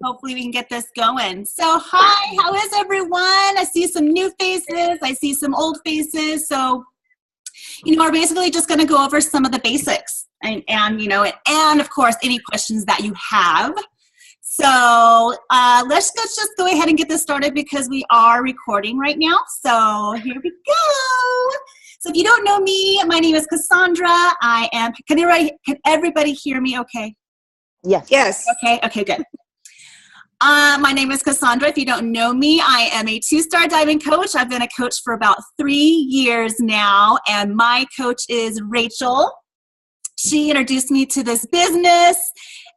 Hopefully we can get this going. So hi, how is everyone? I see some new faces. I see some old faces. So, we're basically just going to go over some of the basics and of course, any questions that you have. So let's just go ahead and get this started because we are recording right now. So here we go. So if you don't know me, my name is Cassandra. Can everybody hear me okay? Yes. Okay, good. My name is Cassandra. If you don't know me, I am a 2-star diving coach. I've been a coach for about 3 years now, and my coach is Rachael. She introduced me to this business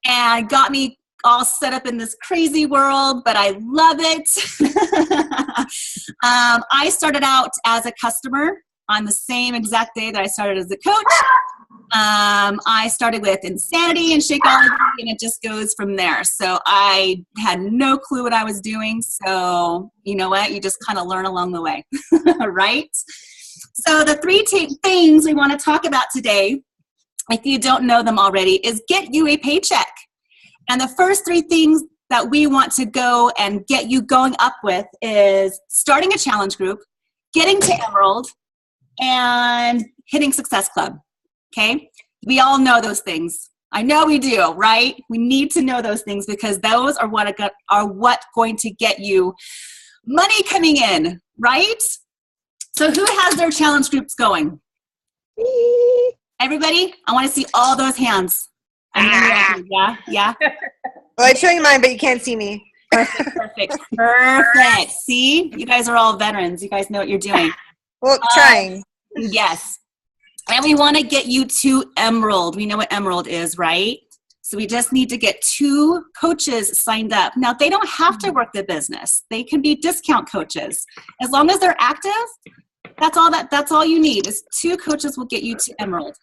and got me all set up in this crazy world, but I love it. I started out as a customer on the same exact day that I started as a coach. I started with Insanity and Shakeology, and it just goes from there. So I had no clue what I was doing. So you know what? You just kind of learn along the way, right? So the 3 things we want to talk about today, if you don't know them already, is get you a paycheck. And the first 3 things that we want to go and get you going up with is starting a challenge group, getting to Emerald, and hitting Success Club. Okay? We all know those things. I know we do, right? We need to know those things because those are what going to get you money coming in, right? So who has their challenge groups going? Everybody? I want to see all those hands. Yeah. Well, I'm showing mine, but you can't see me. Perfect. See? You guys are all veterans. You guys know what you're doing. Well, trying. Yes. And we want to get you to Emerald. We know what Emerald is, right? So we just need to get 2 coaches signed up. Now, they don't have to work the business. They can be discount coaches. As long as they're active, that's all you need is 2 coaches will get you to Emerald.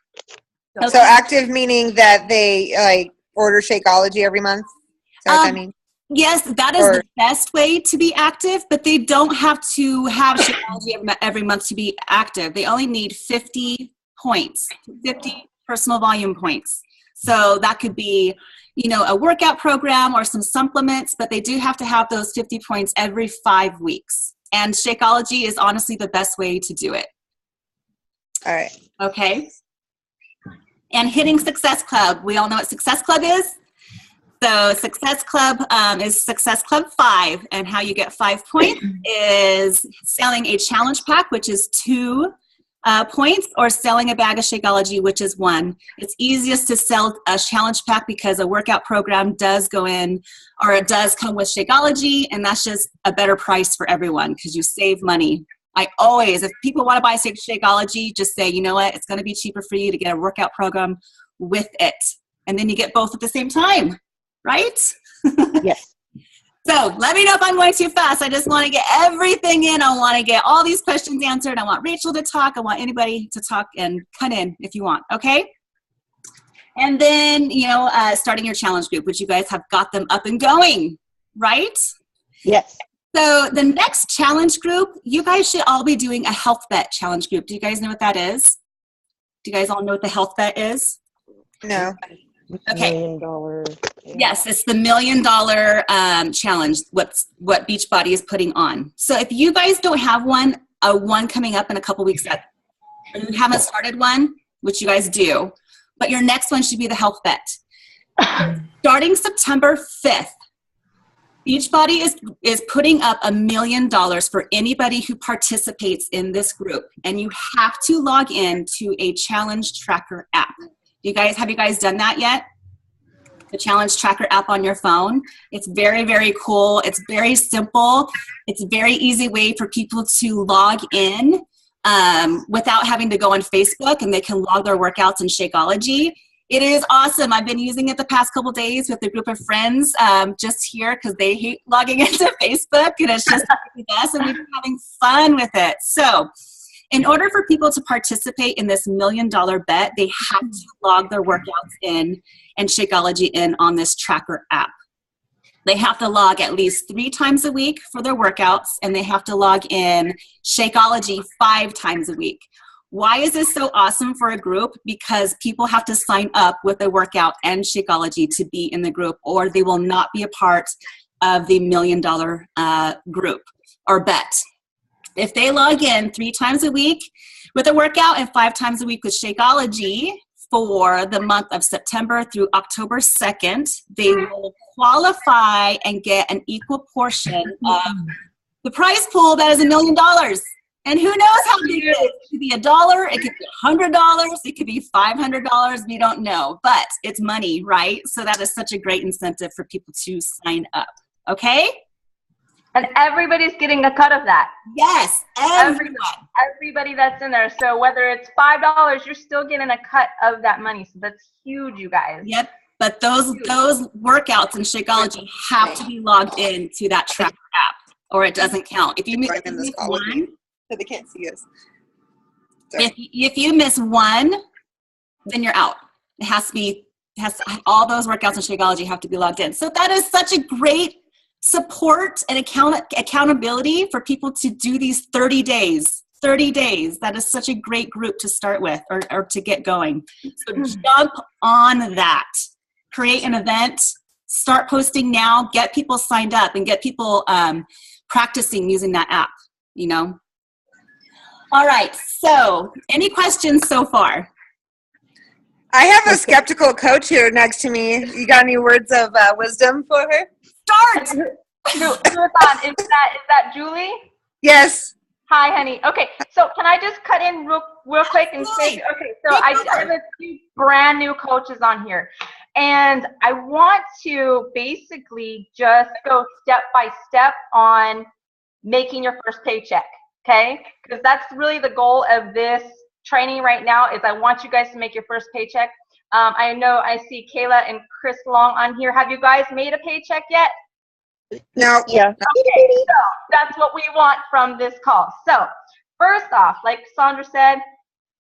Okay. So active meaning that they order Shakeology every month? Is that what I mean? Yes, that is the best way to be active, but they don't have to have Shakeology every month to be active. They only need 50 points, 50 personal volume points. So that could be, a workout program or some supplements, but they do have to have those 50 points every 5 weeks. And Shakeology is honestly the best way to do it. All right. Okay. And hitting Success Club. We all know what Success Club is. So Success Club is Success Club 5. And how you get 5 points is selling a challenge pack, which is 2 points, or selling a bag of Shakeology, which is 1. It's easiest to sell a challenge pack because a workout program does go in, or it does come with Shakeology, and that's just a better price for everyone because you save money. If people want to buy Shakeology, just say, you know what, it's going to be cheaper for you to get a workout program with it. And then you get both at the same time, right? Yes. So let me know if I'm going too fast. I just want to get everything in. I want to get all these questions answered. I want Rachael to talk. I want anybody to talk and cut in if you want, okay? And then, starting your challenge group, which you guys have got them up and going, right? Yes. So the next challenge group, you guys should all be doing a health bet challenge group. Do you guys know what that is? Do you guys all know what the health bet is? No. Okay. $1 million. Yeah. Yes, it's the $1 million challenge, what Beachbody is putting on. So if you guys don't have one coming up in a couple weeks, or you haven't started one, which you guys do, but your next one should be the health bet. Starting September 5th, Beachbody is putting up $1 million for anybody who participates in this group, and you have to log in to a challenge tracker app. Have you guys done that yet? The challenge tracker app on your phone. It's very, very cool. It's very simple. It's a very easy way for people to log in without having to go on Facebook, and they can log their workouts in Shakeology. It is awesome. I've been using it the past couple days with a group of friends just here because they hate logging into Facebook, and it's just the best, and we've been having fun with it. So in order for people to participate in this $1 million bet, they have to log their workouts in and Shakeology in on this tracker app. They have to log at least 3 times a week for their workouts, and they have to log in Shakeology 5 times a week. Why is this so awesome for a group? Because people have to sign up with a workout and Shakeology to be in the group, or they will not be a part of the $1 million group or bet. If they log in 3 times a week with a workout and 5 times a week with Shakeology for the month of September through October 2nd, they will qualify and get an equal portion of the prize pool that is $1 million. And who knows how big it is? It could be $1, it could be $100, it could be $500, we don't know. But it's money, right? So that is such a great incentive for people to sign up. Okay? And everybody's getting a cut of that. Yes, everyone. Everybody that's in there. So whether it's $5, you're still getting a cut of that money. So that's huge, you guys. Yep. But those workouts in Shakeology have to be logged into that tracker app, or it doesn't count. If you miss one, so they can't see us. If you miss one, then you're out. It has to be. All those workouts in Shakeology have to be logged in. So that is such a great support and accountability for people to do these 30 days. 30 days. That is such a great group to start with or to get going. So jump on that. Create an event. Start posting now. Get people signed up and get people practicing using that app, you know. All right. So any questions so far? I have a skeptical coach here next to me. You got any words of wisdom for her? Start! Is that Julie? Yes. Hi, honey. Okay, so can I just cut in real quick and say, okay, so I have a few brand new coaches on here. And I want to basically just go step by step on making your first paycheck, okay? Because that's really the goal of this training right now is I want you guys to make your first paycheck. I know I see Kayla and Chris Long on here. Have you guys made a paycheck yet? No. Yeah. Okay, so that's what we want from this call. So first off, like Cassandra said,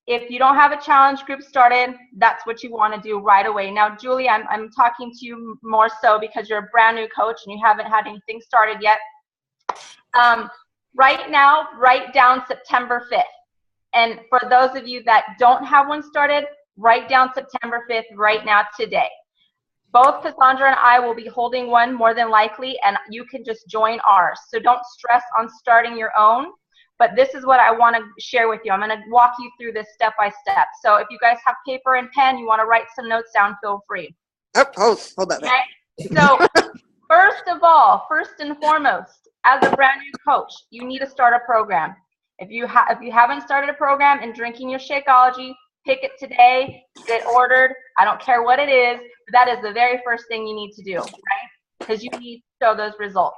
if you don't have a challenge group started, that's what you want to do right away. Now, Julie, I'm talking to you more so because you're a brand new coach and you haven't had anything started yet. Right now, write down September 5th. And for those of you that don't have one started, write down September 5th right now today. Both Cassandra and I will be holding one more than likely, and you can just join ours. So don't stress on starting your own, but this is what I want to share with you. I'm going to walk you through this step by step. So if you guys have paper and pen, you want to write some notes down, feel free. Oh, hold that. Okay? So first of all, first and foremost, as a brand new coach, you need to start a program. If you haven't started a program in drinking your Shakeology, pick it today, get ordered. I don't care what it is. That is the very first thing you need to do, right? Because you need to show those results.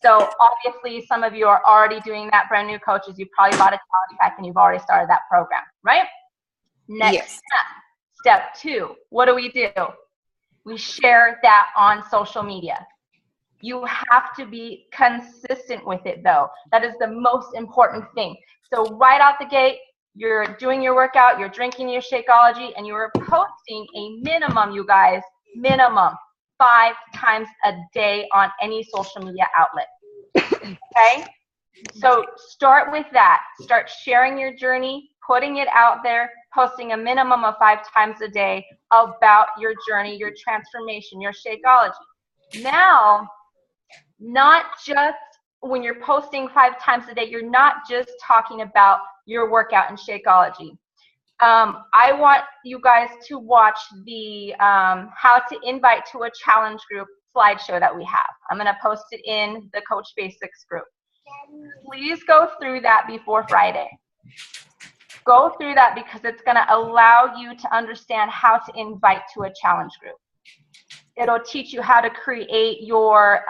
So obviously, some of you are already doing that, brand new coaches. You probably bought a challenge pack and you've already started that program, right? Next step 2, what do? We share that on social media. You have to be consistent with it, though. That is the most important thing. So right out the gate, you're doing your workout, you're drinking your Shakeology, and you're posting a minimum, you guys, minimum 5 times a day on any social media outlet. Okay? So start with that. Start sharing your journey, putting it out there, posting a minimum of 5 times a day about your journey, your transformation, your Shakeology. Now, not just when you're posting 5 times a day, you're not just talking about your workout and Shakeology. I want you guys to watch the how to invite to a challenge group slideshow that we have. I'm going to post it in the Coach Basics group. Please go through that before Friday. Go through that because it's going to allow you to understand how to invite to a challenge group. It'll teach you how to create your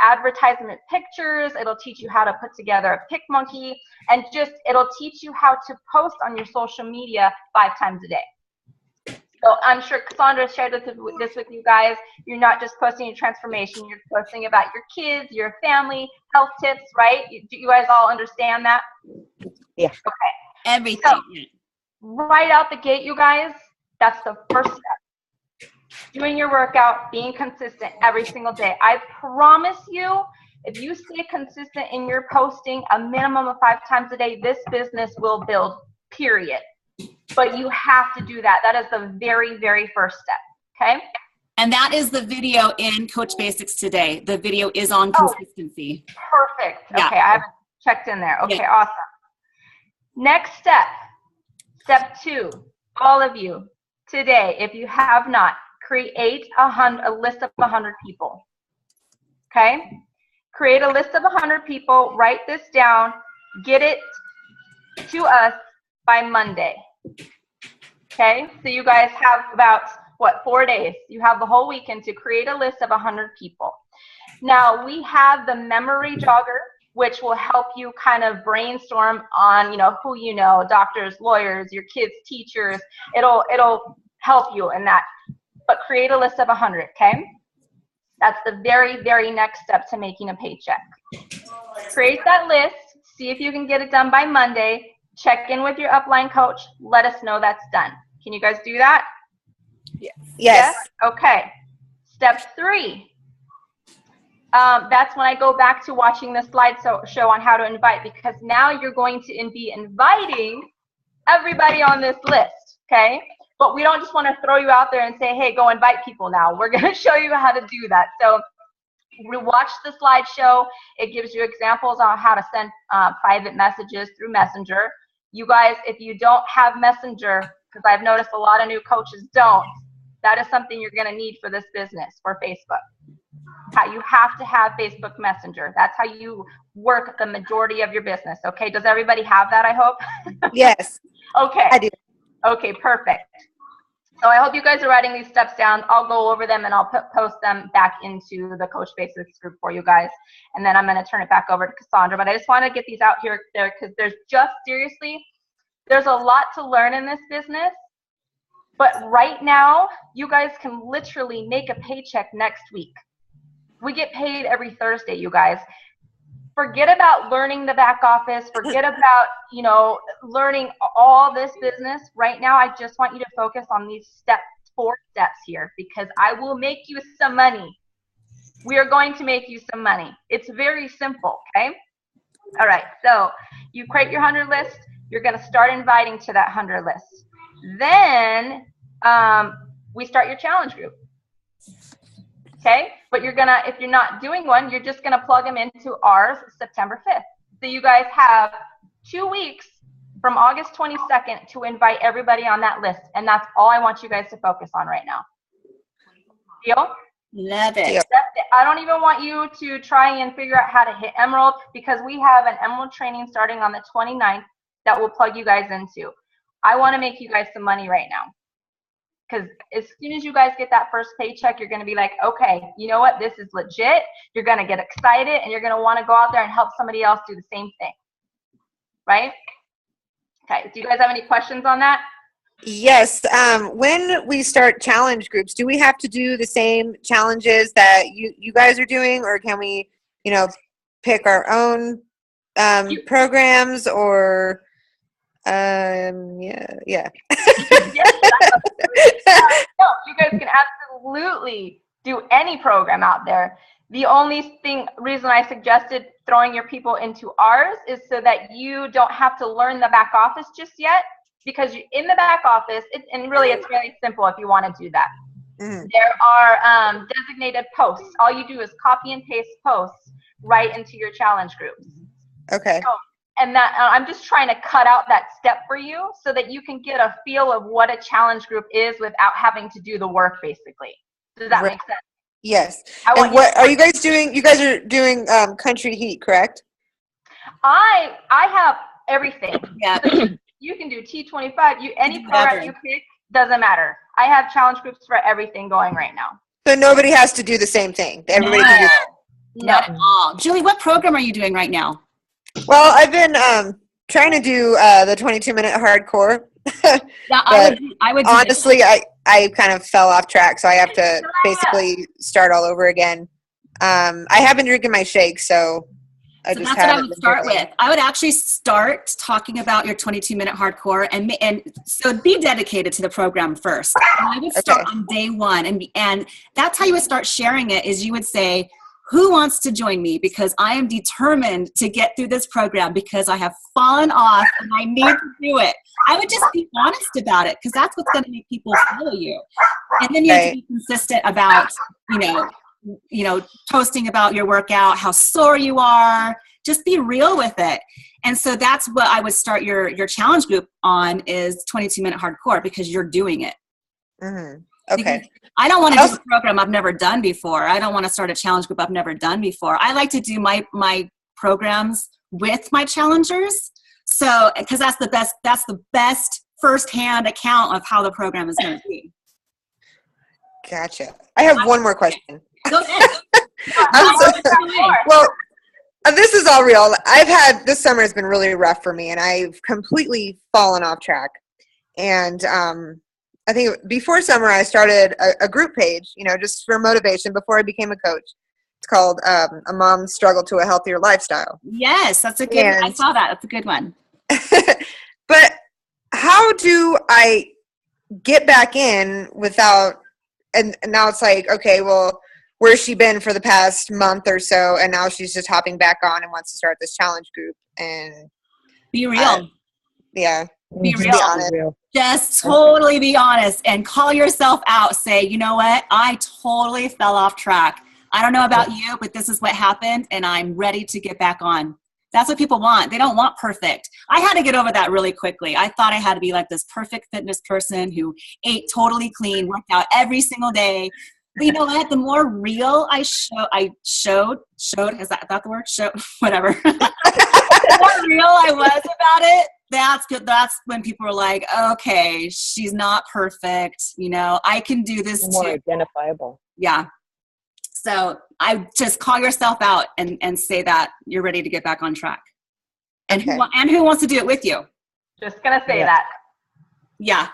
advertisement pictures. It'll teach you how to put together a pic monkey, and just it'll teach you how to post on your social media 5 times a day. So I'm sure Cassandra shared this with you guys. You're not just posting your transformation. You're posting about your kids, your family, health tips, right? Do you guys all understand that? Yeah. Okay. Everything. So, right out the gate, you guys, that's the first step. Doing your workout, being consistent every single day. I promise you, if you stay consistent in your posting a minimum of 5 times a day, this business will build period. But you have to do that. That is the very, very first step, okay? And that is the video in Coach Basics today. The video is on consistency. Perfect. Yeah. Okay, I haven't checked in there. Okay, yeah. awesome. Next step, step 2, all of you, today, if you have not, create a list of 100 people, okay? Create a list of 100 people, write this down, get it to us by Monday, okay? So you guys have about, 4 days? You have the whole weekend to create a list of 100 people. Now, we have the memory jogger, which will help you kind of brainstorm on, who you know, doctors, lawyers, your kids, teachers. It'll help you in that. But create a list of 100, okay? That's the very, very next step to making a paycheck. Create that list. See if you can get it done by Monday. Check in with your upline coach. Let us know that's done. Can you guys do that? Yes. Okay. Step 3. That's when I go back to watching the slideshow on how to invite, because now you're going to be inviting everybody on this list, okay? But we don't just want to throw you out there and say, hey, go invite people now. We're going to show you how to do that. So we watch the slideshow. It gives you examples on how to send private messages through Messenger. You guys, if you don't have Messenger, because I've noticed a lot of new coaches don't, that is something you're going to need for this business, for Facebook. You have to have Facebook Messenger. That's how you work the majority of your business, okay? Does everybody have that, I hope? Yes. Okay. I do. Okay, perfect. So I hope you guys are writing these steps down. I'll go over them and I'll post them back into the Coach Basics group for you guys. And then I'm going to turn it back over to Cassandra. But I just want to get these out there because there's a lot to learn in this business. But right now, you guys can literally make a paycheck next week. We get paid every Thursday, you guys. Forget about learning the back office. Forget about, learning all this business. Right now, I just want you to focus on these 4 steps here, because I will make you some money. We are going to make you some money. It's very simple, okay? All right, so you create your 100 list. You're going to start inviting to that 100 list. Then we start your challenge group. Okay, but if you're not doing one, you're just gonna plug them into ours September 5th. So you guys have 2 weeks from August 22nd to invite everybody on that list. And that's all I want you guys to focus on right now. Deal? Love it. Deal. I don't even want you to try and figure out how to hit Emerald, because we have an Emerald training starting on the 29th that we'll plug you guys into. I wanna make you guys some money right now. Because as soon as you guys get that first paycheck, you're going to be like, okay, you know what? This is legit. You're going to get excited, and you're going to want to go out there and help somebody else do the same thing. Right? Okay. Do you guys have any questions on that? Yes. When we start challenge groups, do we have to do the same challenges that you guys are doing, or can we, pick our own programs, or yeah. No, you guys can absolutely do any program out there. The only reason I suggested throwing your people into ours is so that you don't have to learn the back office just yet, because in the back office, it's very simple if you want to do that. Mm. There are designated posts. All you do is copy and paste posts right into your challenge groups. Okay. So, and that I'm just trying to cut out that step for you so that you can get a feel of what a challenge group is without having to do the work, basically. Does that make sense? Yes. And what are you guys doing? You guys are doing Country Heat, correct? I have everything. Yeah. You can do T25. Any program you pick, doesn't matter. I have challenge groups for everything going right now. So nobody has to do the same thing. Everybody can do Not at all. Julie, what program are you doing right now? Well, I've been trying to do the 22-minute hardcore. Yeah, I would. Honestly, I kind of fell off track, so I have to basically start all over again. I have been drinking my shake, so that's what I would start with. I would actually start talking about your 22-minute hardcore, and so be dedicated to the program first. And I would start on day 1, and that's how you would start sharing it. Is you would say, who wants to join me? Because I am determined to get through this program because I have fallen off and I need to do it. I would just be honest about it because that's what's going to make people follow you. And then you have to be consistent about, posting about your workout, how sore you are. Just be real with it. And so that's what I would start your challenge group on is 22-minute hardcore because you're doing it. Mm-hmm. Okay. Because I don't want to do a program I've never done before. I don't want to start a challenge group I've never done before. I like to do my programs with my challengers. So, because that's the best firsthand account of how the program is going to be. Gotcha. I have one more question. Go ahead. Well, this is all real. This summer has been really rough for me, and I've completely fallen off track. And I think before summer, I started a group page, just for motivation before I became a coach. It's called A Mom's Struggle to a Healthier Lifestyle. Yes, that's a good one. I saw that. That's a good one. But how do I get back in without, and now it's like, okay, well, where's she been for the past month or so? And now she's just hopping back on and wants to start this challenge group. And be real. Yeah. Be real. Just totally be honest and call yourself out. Say, you know what? I totally fell off track. I don't know about you, but this is what happened and I'm ready to get back on. That's what people want. They don't want perfect. I had to get over that really quickly. I thought I had to be like this perfect fitness person who ate totally clean, worked out every single day. But you know what? The more real I showed, is that the word? Showed, whatever. The more real I was about it, that's good. That's when people were like, okay, she's not perfect. I can do this more too. Identifiable. Yeah. So I just call yourself out and say that you're ready to get back on track. And who wants to do it with you? Just going to say that. Yeah.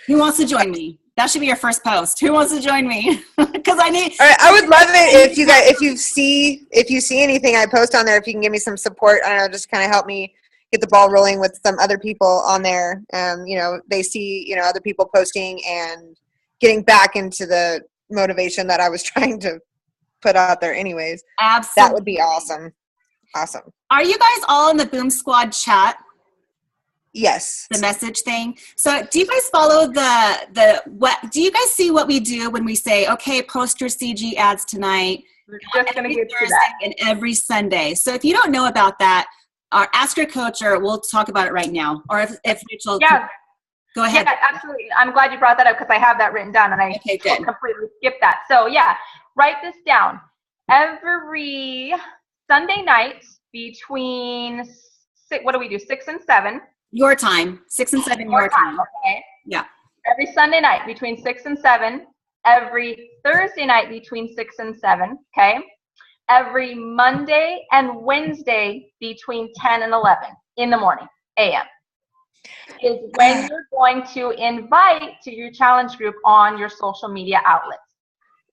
Who wants to join me? That should be your first post. Who wants to join me? Because I need. All right, I would love it if you see anything I post on there, if you can give me some support. I don't know, just kind of help me get the ball rolling with some other people on there. They see other people posting and getting back into the motivation that I was trying to put out there. Anyways, absolutely, that would be awesome. Awesome. Are you guys all in the Boom Squad chat? Yes. The message thing. So do you guys follow do you guys see what we do when we say, okay, post your CG ads tonight? We're just going to get to Thursday that. And every Sunday. So if you don't know about that, ask your coach or we'll talk about it right now. Or if Rachael, go ahead. Yeah, absolutely. I'm glad you brought that up because I have that written down and I completely skipped that. So yeah, write this down. Every Sunday night between 6 and 7. Your time, 6 and 7, your time. Okay. Yeah. Every Sunday night between 6 and 7. Every Thursday night between 6 and 7. Okay. Every Monday and Wednesday between 10 and 11 in the morning, a.m. is when you're going to invite to your challenge group on your social media outlets.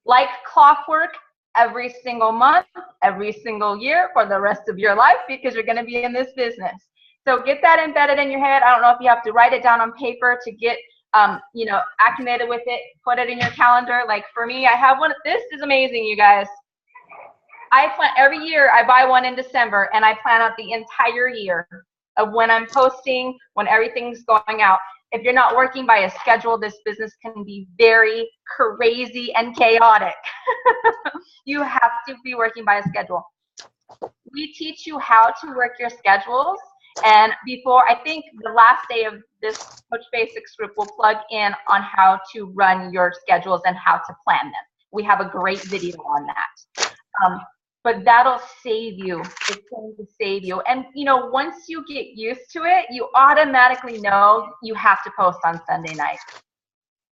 Like clockwork, every single month, every single year for the rest of your life because you're going to be in this business. So get that embedded in your head. I don't know if you have to write it down on paper to get, acclimated with it. Put it in your calendar. Like for me, I have one. This is amazing, you guys. I plan every year. I buy one in December, and I plan out the entire year of when I'm posting, when everything's going out. If you're not working by a schedule, this business can be very crazy and chaotic. You have to be working by a schedule. We teach you how to work your schedules. And I think the last day of this Coach Basics group will plug in on how to run your schedules and how to plan them. We have a great video on that. But that'll save you. It's going to save you. And, once you get used to it, you automatically know you have to post on Sunday night.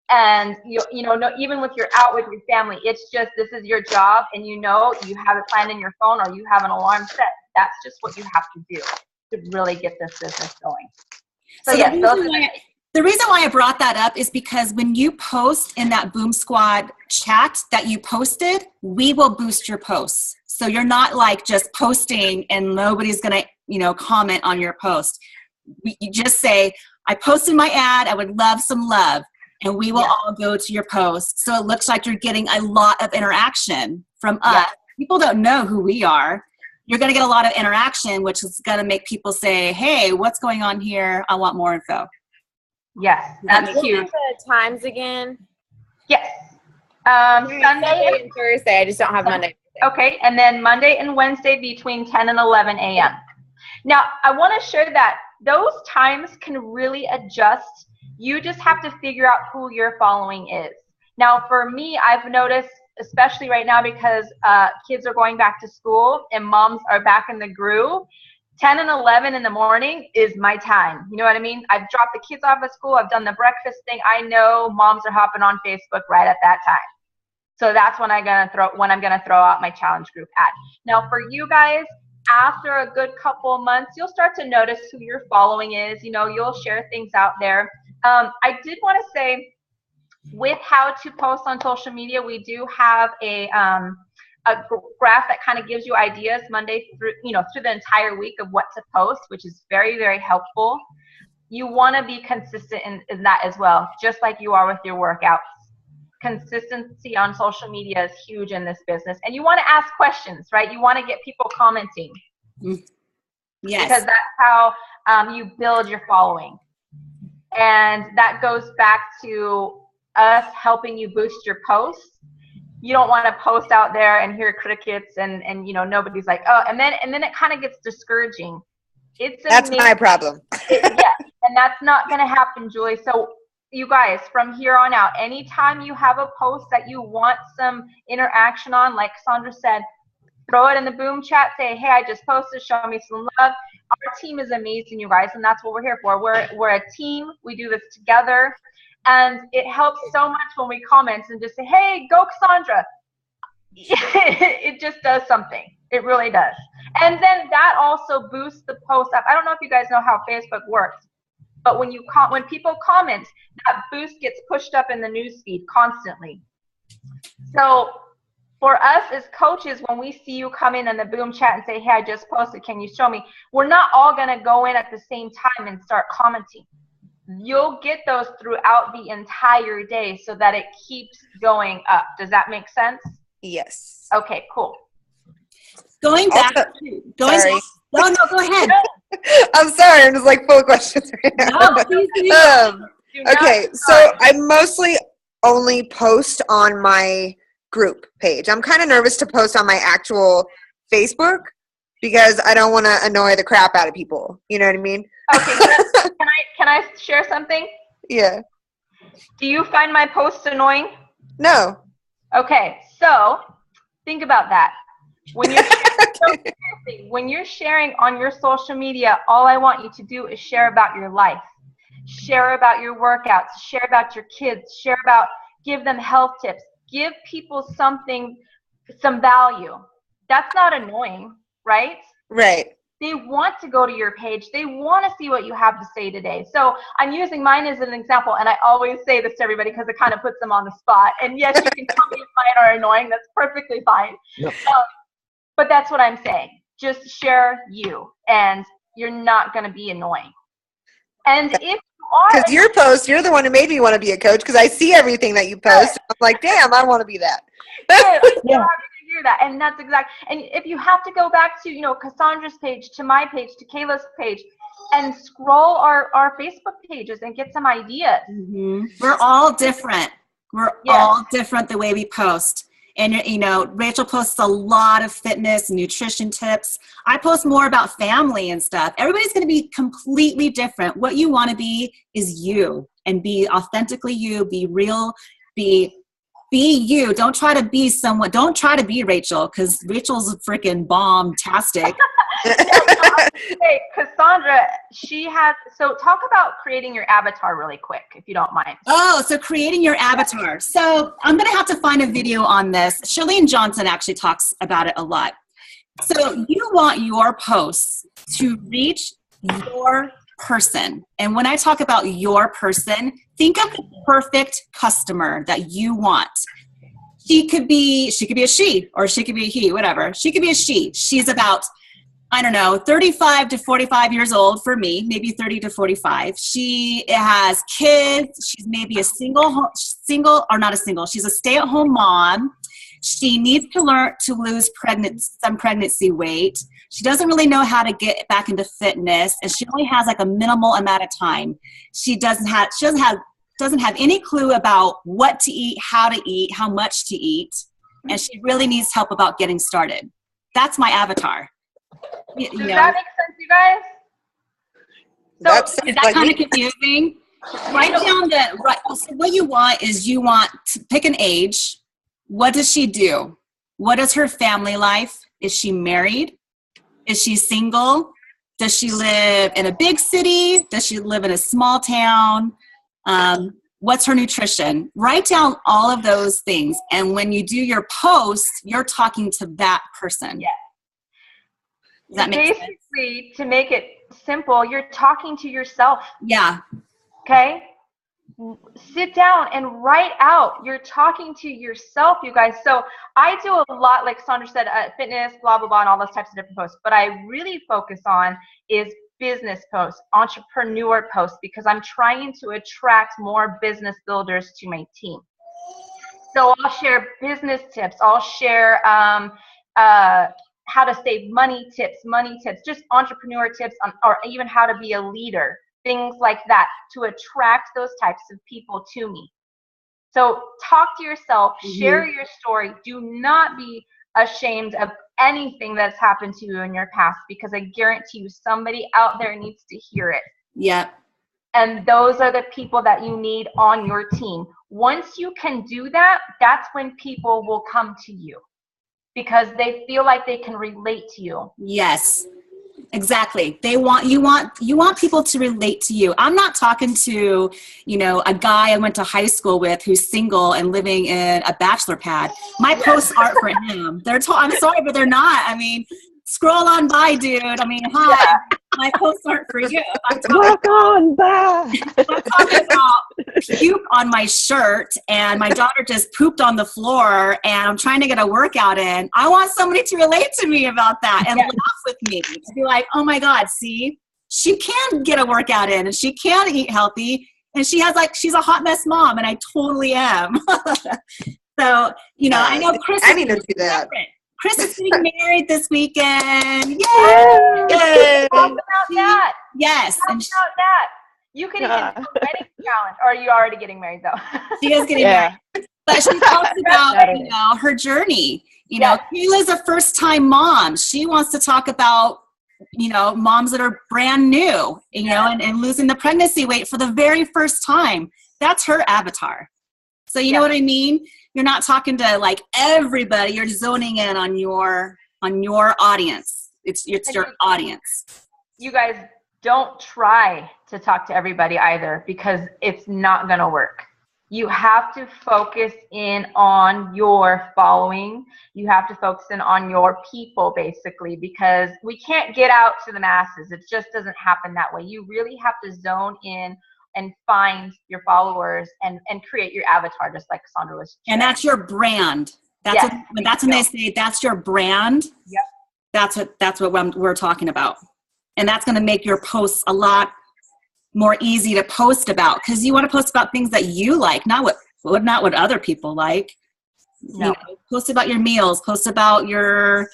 And, even with you're out with your family, it's just this is your job and you have it planned in your phone or you have an alarm set. That's just what you have to do to really get this business going. So yes, the reason why I brought that up is because when you post in that Boom Squad chat that you posted, we will boost your posts. So you're not like just posting and nobody's going to, comment on your post. You just say, I posted my ad. I would love some love. And we will all go to your post. So it looks like you're getting a lot of interaction from us people don't know who we are, you're going to get a lot of interaction, which is going to make people say, hey, what's going on here? I want more info. Yes, that's huge. What are the times again? Yes. Sunday and Thursday. I just don't have Monday. Okay, and then Monday and Wednesday between 10 and 11 a.m. Now, I want to share that those times can really adjust. You just have to figure out who your following is. Now, for me, I've noticed, especially right now because kids are going back to school and moms are back in the groove, 10 and 11 in the morning is my time. You know what I mean? I've dropped the kids off at school. I've done the breakfast thing. I know moms are hopping on Facebook right at that time. So that's when I'm gonna throw out my challenge group ad. Now for you guys, after a good couple of months, you'll start to notice who your following is. You know, you'll share things out there. I did want to say, with how to post on social media, we do have a graph that kind of gives you ideas Monday through the entire week of what to post, which is very, very helpful. You want to be consistent in that as well, just like you are with your workouts. Consistency on social media is huge in this business, and you want to ask questions, right? You want to get people commenting. Yes. Because that's how you build your following, and that goes back to us helping you boost your posts. You don't want to post out there and hear crickets and nobody's like, oh, and then it kind of gets discouraging. That's my problem. And that's not going to happen, Julie. So you guys, from here on out, anytime you have a post that you want some interaction on, like Cassandra said, throw it in the boom chat, say, hey, I just posted, show me some love. Our team is amazing, you guys, and that's what we're here for. We're a team. We do this together. And it helps so much when we comment and just say, hey, go Cassandra. It just does something. It really does. And then that also boosts the post up. I don't know if you guys know how Facebook works, but when people comment, that boost gets pushed up in the newsfeed constantly. So for us as coaches, when we see you come in the boom chat and say, hey, I just posted, can you show me? We're not all going to go in at the same time and start commenting. You'll get those throughout the entire day so that it keeps going up. Does that make sense? Yes. Okay, cool. Going back. Go ahead. I'm sorry. I'm just like full of questions right now. No, please do. Okay, so I mostly only post on my group page. I'm kind of nervous to post on my actual Facebook because I don't want to annoy the crap out of people. You know what I mean? Okay, can I share something? Yeah. Do you find my posts annoying? No. Okay, so think about that. When you're sharing, when you're sharing on your social media, all I want you to do is share about your life. Share about your workouts. Share about your kids. Give them health tips. Give people something, some value. That's not annoying, right? Right. They want to go to your page. They want to see what you have to say today. So I'm using mine as an example, and I always say this to everybody because it kind of puts them on the spot. And yes, you can tell me if mine are annoying. That's perfectly fine. Yep. But that's what I'm saying. Just share you, and you're not going to be annoying. And if you are, because your post, you're the one who made me want to be a coach because I see everything that you post. I'm like, damn, I want to be that. Yeah. Hear that, and that's exact. And if you have to go back to Cassandra's page, to my page, to Kayla's page, and scroll our Facebook pages and get some ideas. Mm-hmm. We're all different. We're all different the way we post. And Rachel posts a lot of fitness, nutrition tips. I post more about family and stuff. Everybody's going to be completely different. What you want to be is you, and be authentically you. Be real. Be you. Don't try to be someone. Don't try to be Rachel, because Rachel's freaking bomb-tastic. Hey, Cassandra, so talk about creating your avatar really quick, if you don't mind. Oh, so creating your avatar. So I'm going to have to find a video on this. Shalene Johnson actually talks about it a lot. So you want your posts to reach your person. And when I talk about your person, think of the perfect customer that you want. She could be a she, or she could be a he, whatever. She could be a she. She's about, 35 to 45 years old for me, maybe 30 to 45. She has kids. She's maybe she's a stay-at-home mom. She needs to learn to lose some pregnancy weight. She doesn't really know how to get back into fitness, and she only has like a minimal amount of time. She doesn't have any clue about what to eat, how much to eat, and she really needs help about getting started. That's my avatar. Does that make sense, you guys? So is that kind of confusing? Write down so what you want is you want to pick an age. What does she do? What is her family life? Is she married? Is she single? Does she live in a big city? Does she live in a small town? What's her nutrition? Write down all of those things. And when you do your post, you're talking to that person. Yeah. Does that make sense? Basically, to make it simple, you're talking to yourself. Yeah. Okay? Sit down and write out. You're talking to yourself, you guys. So I do a lot, like Sandra said, fitness, blah, blah, blah, and all those types of different posts. But I really focus on is business posts, entrepreneur posts, because I'm trying to attract more business builders to my team. So I'll share business tips. I'll share how to save money tips, just entrepreneur tips, or even how to be a leader, things like that, to attract those types of people to me. So talk to yourself, share your story. Do not be ashamed of anything that's happened to you in your past, because I guarantee you somebody out there needs to hear it. Yeah. And those are the people that you need on your team. Once you can do that, that's when people will come to you, because they feel like they can relate to you. Yes, exactly. You want people to relate to you. I'm not talking to, a guy I went to high school with who's single and living in a bachelor pad. My posts aren't for him. I'm sorry, but they're not. I mean, scroll on by, dude. I mean, hi. Yeah. My posts aren't for you. I'm talking about puke on my shirt, and my daughter just pooped on the floor, and I'm trying to get a workout in. I want somebody to relate to me about that and laugh with me. To be like, oh my God, see, she can get a workout in, and she can eat healthy, and she's a hot mess mom, and I totally am. So, I know Chris. I need to do that. Chris is getting married this weekend. Yay! Talk about that. Yes. Talk about that. You can even do a wedding challenge. Or are you already getting married, though? She is getting married. But she talks about, her journey. Kayla's a first-time mom. She wants to talk about, moms that are brand new, and losing the pregnancy weight for the very first time. That's her avatar. So you know what I mean? You're not talking to like everybody. You're zoning in on your audience. It's your audience. You guys don't try to talk to everybody either, because it's not going to work. You have to focus in on your following. You have to focus in on your people, basically, because we can't get out to the masses. It just doesn't happen that way. You really have to zone in and find your followers and create your avatar, just like Cassandra was sharing. And that's your brand. That's when they say that's your brand. Yep. That's what we're talking about. And that's going to make your posts a lot more easy to post about, because you want to post about things that you like, not what other people like. No. Post about your meals, post about your,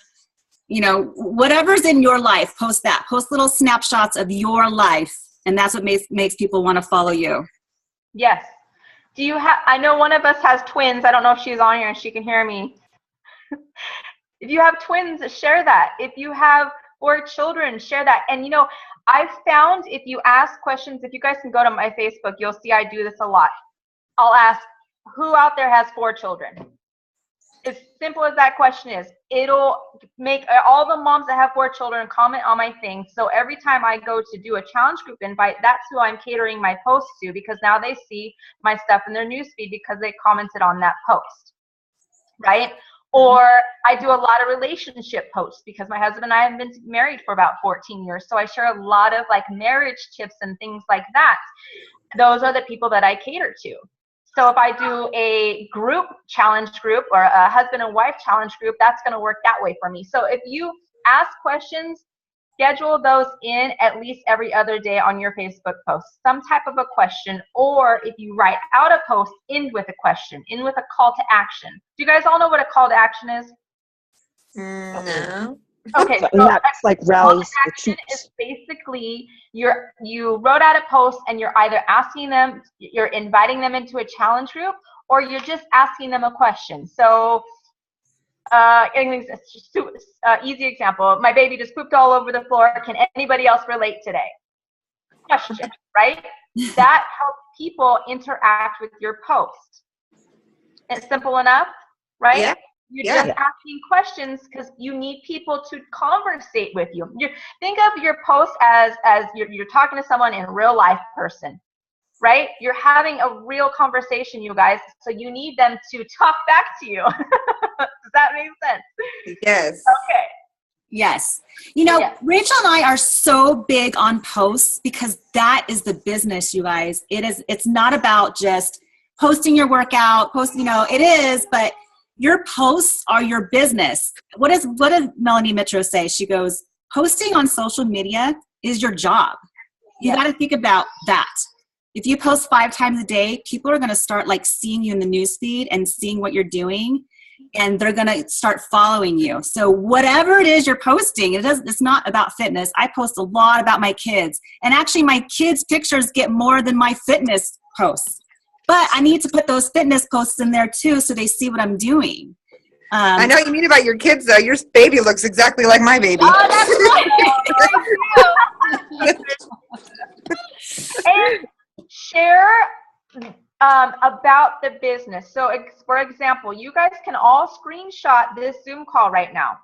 whatever's in your life, post that. Post little snapshots of your life. And that's what makes people want to follow you. Yes. I know one of us has twins. I don't know if she's on here and she can hear me. If you have twins, share that. If you have 4 children, share that. And I've found, if you ask questions, if you guys can go to my Facebook, you'll see I do this a lot. I'll ask, who out there has 4 children? As simple as that question is, it'll make all the moms that have 4 children comment on my thing. So every time I go to do a challenge group invite, that's who I'm catering my posts to, because now they see my stuff in their newsfeed because they commented on that post, right? Or I do a lot of relationship posts, because my husband and I have been married for about 14 years. So I share a lot of like marriage tips and things like that. Those are the people that I cater to. So if I do a group challenge group or a husband and wife challenge group, that's going to work that way for me. So if you ask questions schedule those in at least every other day on your Facebook post. Some type of a question, or if you write out a post, end with a question, end with a call to action. Do you guys all know what a call to action is? No. Okay, And that's like rallies for troops. is basically you wrote out a post and you're either asking them, you're inviting them into a challenge group, or you're just asking them a question. So easy example, my baby just pooped all over the floor. Can anybody else relate today? Question, right? That helps people interact with your post. It's simple enough, right? Yeah. You're just asking questions because you need people to conversate with you. Think of your post as you're talking to someone in real life person, right? You're having a real conversation, you guys. So you need them to talk back to you. Does that make sense? Yes. Okay. Yes. You know, Rachel and I are so big on posts because that is the business, you guys. It's not about just posting your workout, it is, but your posts are your business. What does Melanie Mitro say? She goes, posting on social media is your job. You got to think about that. If you post 5 times a day, people are going to start like seeing you in the newsfeed and seeing what you're doing, and they're going to start following you. So whatever it is you're posting, it's not about fitness. I post a lot about my kids, and actually my kids' pictures get more than my fitness posts. But I need to put those fitness posts in there too so they see what I'm doing. I know what you mean about your kids, though. Your baby looks exactly like my baby. Oh, that's and share about the business. So, for example, you guys can all screenshot this Zoom call right now.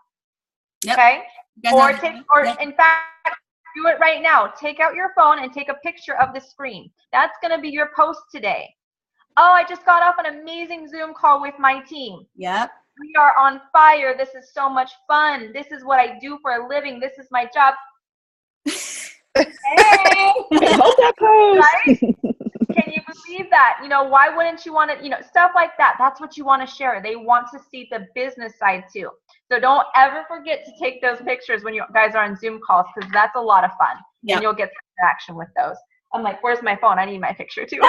Yep. Okay? In fact, do it right now. Take out your phone and take a picture of the screen. That's going to be your post today. Oh, I just got off an amazing Zoom call with my team. Yep. We are on fire. This is so much fun. This is what I do for a living. This is my job. Hey! Hold that pose. Right? Can you believe that? Why wouldn't you want to, stuff like that. That's what you want to share. They want to see the business side too. So don't ever forget to take those pictures when you guys are on Zoom calls, because that's a lot of fun. Yep. And you'll get some interaction with those. I'm like, where's my phone? I need my picture too.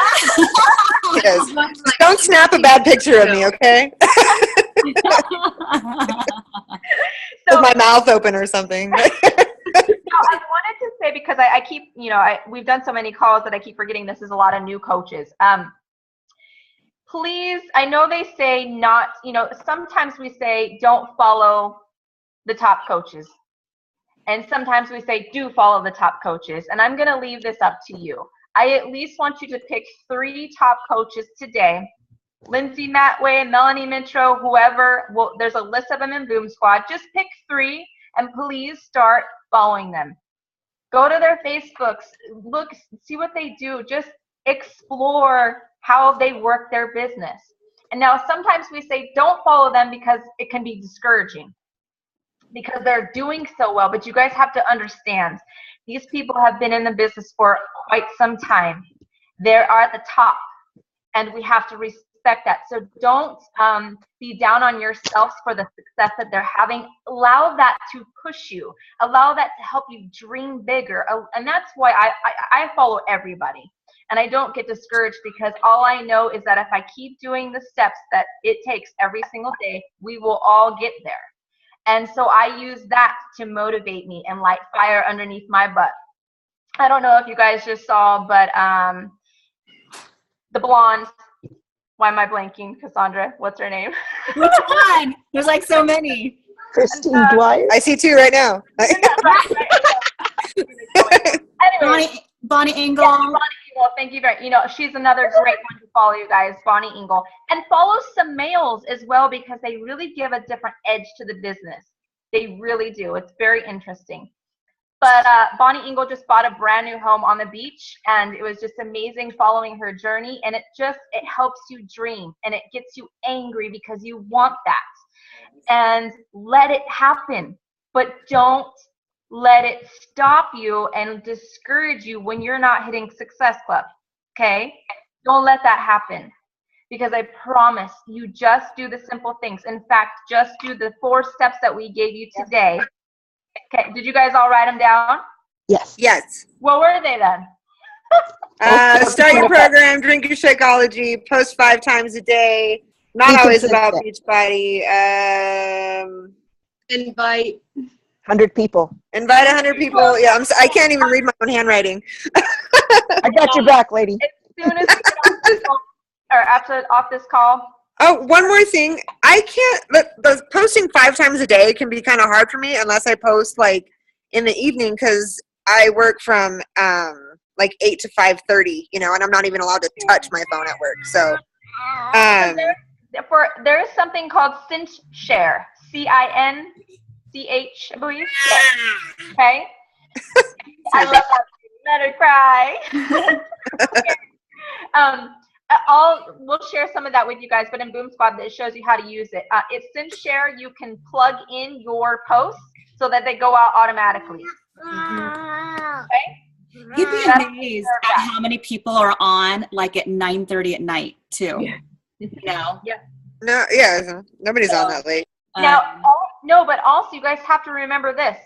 Yes. Don't snap a bad picture of me, okay? With my mouth open or something. I wanted to say, because I keep, we've done so many calls that I keep forgetting this is a lot of new coaches. Please, I know they say not, sometimes we say don't follow the top coaches. And sometimes we say do follow the top coaches. And I'm going to leave this up to you. I at least want you to pick 3 top coaches today. Lindsay Matway, Melanie Mitro, whoever. Well, there's a list of them in Boom Squad. Just pick 3 and please start following them. Go to their Facebooks, look, see what they do. Just explore how they work their business. And now sometimes we say don't follow them because it can be discouraging, because they're doing so well. But you guys have to understand, these people have been in the business for quite some time. They are at the top, and we have to respect that. So don't be down on yourselves for the success that they're having. Allow that to push you. Allow that to help you dream bigger. And that's why I follow everybody. And I don't get discouraged, because all I know is that if I keep doing the steps that it takes every single day, we will all get there. And so I use that to motivate me and light fire underneath my butt. I don't know if you guys just saw, but the blonde, why am I blanking? Cassandra, what's her name? Which one? There's like so many. Christine Dwyer. I see 2 right now. Anyway, Bonnie Engel. Yes, Bonnie Engel. Thank you very much. She's another great one to follow, you guys, Bonnie Engel. And follow some males as well, because they really give a different edge to the business. They really do. It's very interesting. But Bonnie Engel just bought a brand new home on the beach, and it was just amazing following her journey. And it helps you dream, and it gets you angry because you want that. And let it happen, but don't let it stop you and discourage you when you're not hitting Success Club. Okay? Don't let that happen, because I promise you, just do the simple things. In fact, just do the 4 steps that we gave you today, Okay, did you guys all write them down? Yes. Yes. What were they then? Start your program, drink your Shakeology, post 5 times a day. Not Be always about consistent. Beachbody. Invite. 100 people. Invite 100 people. Yeah, I can't even read my own handwriting. I got your back, lady. As soon as we get off this call, or after off this call. Oh, one more thing. I can't, the posting 5 times a day can be kind of hard for me unless I post like in the evening because I work from like 8 to 5:30, you know, and I'm not even allowed to touch my phone at work. So, there is something called Cinch Share, CINCH, I believe. Yes. Okay. I love that. Let her cry. We'll share some of that with you guys, but in Boom Squad, it shows you how to use it. It's Cinch Share. You can plug in your posts so that they go out automatically. Okay. You'd be amazed at how many people are on like at 9:30 at night too. Yeah. You know? Yeah. no, yeah, nobody's on that late. Now, no, but also you guys have to remember this.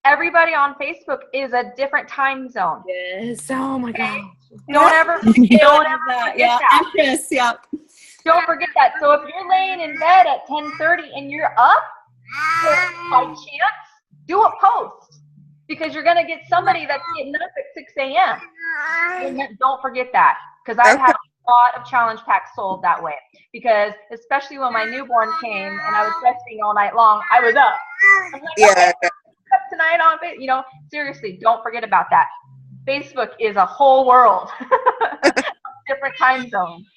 Everybody on Facebook is a different time zone. Yes. Oh my God. Don't ever forget that. Empress, yeah. Don't forget that. So if you're laying in bed at 10:30 and you're up, by chance, do a post because you're gonna get somebody that's getting up at 6 a.m. Don't forget that because I've had a lot of challenge packs sold that way. Because especially when my newborn came and I was breastfeeding all night long, I was up. I'm like, Yeah. okay, up tonight on Facebook. You know, seriously, don't forget about that. Facebook is a whole world, different time zones.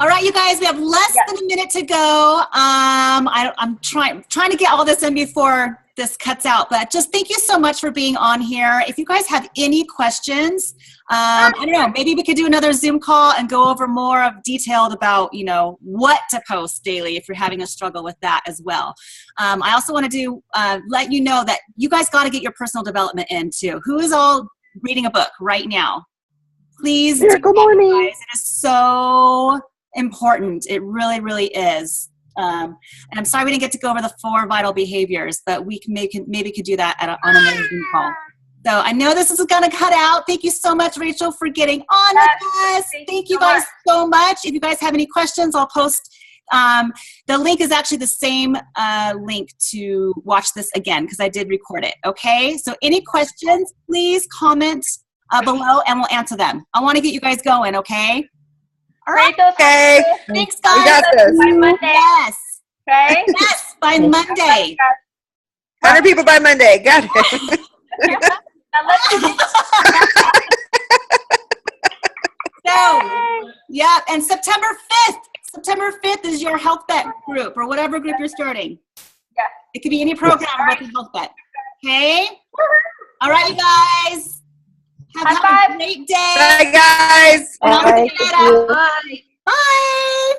All right, you guys, we have less than a minute to go. I'm trying to get all this in before this cuts out, but just thank you so much for being on here. If you guys have any questions, I don't know, maybe we could do another Zoom call and go over more of detailed about, you know, what to post daily if you're having a struggle with that as well. I also want to let you know that you guys got to get your personal development in too. Who is all reading a book right now? Please do Miracle that, Morning. guys. It is so important. It really, really is. And I'm sorry we didn't get to go over the 4 vital behaviors, but we can maybe could do that on another Zoom call. So I know this is going to cut out. Thank you so much, Rachael, for getting on with us. Thank you guys so much. If you guys have any questions, I'll post. The link is actually the same link to watch this again because I did record it. Okay. So any questions, please comment below and we'll answer them. I want to get you guys going. Okay. All right. Okay. Thanks, We guys. got this. By Monday. Yes. Okay. Yes. By Monday. 100 people by Monday. Got it. Now let's So, yeah, and September 5th is your health bet group or whatever group you're starting. Yeah. It could be any program about the health bet. Okay? All right, you guys. Have a great day. Bye, guys. Bye. Bye. Bye.